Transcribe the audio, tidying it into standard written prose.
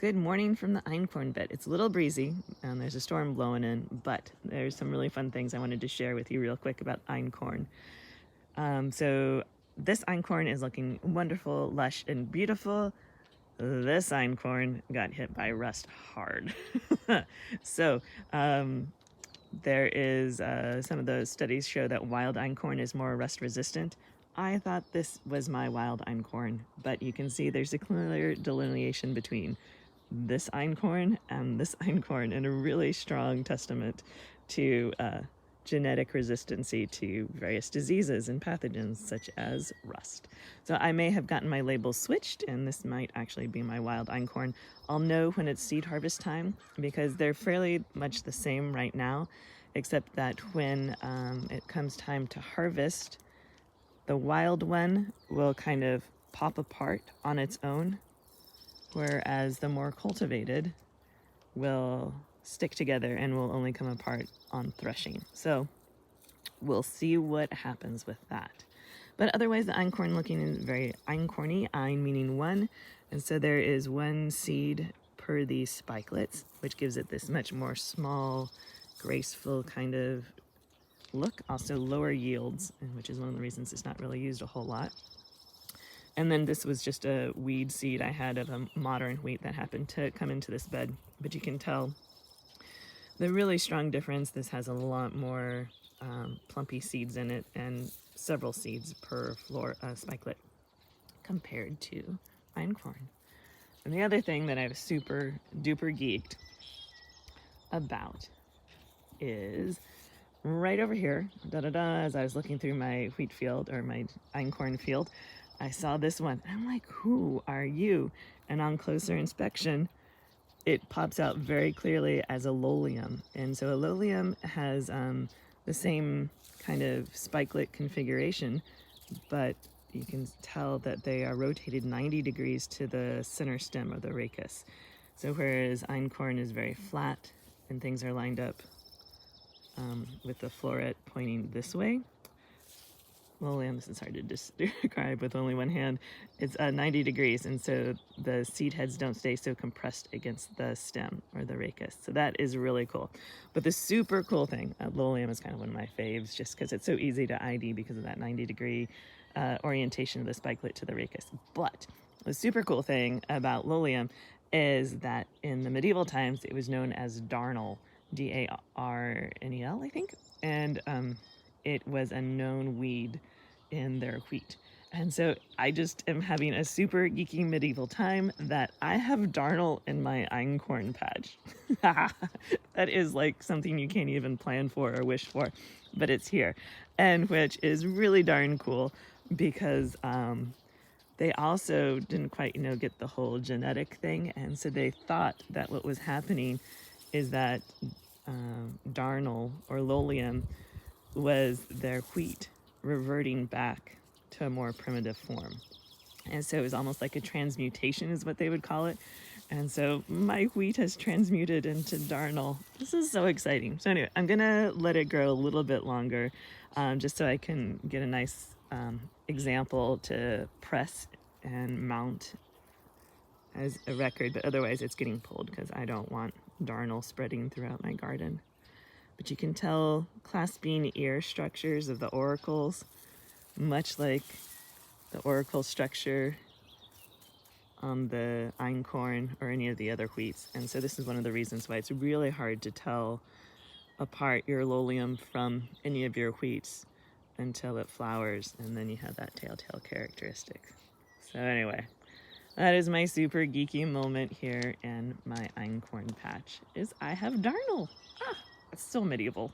Good morning from the Einkorn bed. It's a little breezy and there's a storm blowing in, but there's some really fun things I wanted to share with you real quick about Einkorn. So this Einkorn is looking wonderful, lush, and beautiful. This Einkorn got hit by rust hard. so there is some of those studies show that wild Einkorn is more rust resistant. I thought this was my wild Einkorn, but you can see there's a clear delineation between this Einkorn and this Einkorn, and a really strong testament to genetic resistancy to various diseases and pathogens such as rust. So I may have gotten my labels switched, and this might actually be my wild Einkorn. I'll know when it's seed harvest time because they're fairly much the same right now, except that when it comes time to harvest, the wild one will kind of pop apart on its own, whereas the more cultivated will stick together and will only come apart on threshing. So we'll see what happens with that. But otherwise, the Einkorn looking is very Einkorny, Ein meaning one. And so there is one seed per these spikelets, which gives it this much more small, graceful kind of look. Also lower yields, which is one of the reasons it's not really used a whole lot. And then this was just a weed seed I had of a modern wheat that happened to come into this bed. But you can tell the really strong difference. This has a lot more plumpy seeds in it and several seeds per spikelet compared to Einkorn. And the other thing that I was super duper geeked about is right over here, as I was looking through my wheat field or my Einkorn field, I saw this one. I'm like, who are you? And on closer inspection, it pops out very clearly as a lolium. And so a lolium has the same kind of spikelet configuration, but you can tell that they are rotated 90 degrees to the center stem of the rachis. So whereas Einkorn is very flat and things are lined up with the floret pointing this way, lolium, this is hard to describe with only one hand, it's 90 degrees, and so the seed heads don't stay so compressed against the stem or the rachis. So that is really cool. But the super cool thing, lolium is kind of one of my faves just because it's so easy to ID because of that 90 degree orientation of the spikelet to the rachis. But the super cool thing about lolium is that in the medieval times it was known as Darnel, Darnel, I think, and it was a known weed in their wheat. And so I just am having a super geeky medieval time that I have Darnel in my Einkorn patch. That is like something you can't even plan for or wish for, but it's here. And which is really darn cool because they also didn't quite, get the whole genetic thing. And so they thought that what was happening is that Darnel or lolium was their wheat reverting back to a more primitive form. And so it was almost like a transmutation is what they would call it. And so my wheat has transmuted into Darnel. This is so exciting. So anyway, I'm gonna let it grow a little bit longer just so I can get a nice example to press and mount as a record, but otherwise it's getting pulled because I don't want Darnel spreading throughout my garden. But you can tell clasping ear structures of the auricles, much like the auricle structure on the Einkorn or any of the other wheats. And so this is one of the reasons why it's really hard to tell apart your lolium from any of your wheats until it flowers, and then you have that telltale characteristic. So anyway, that is my super geeky moment here in my Einkorn patch, is I have Darnel. It's so medieval.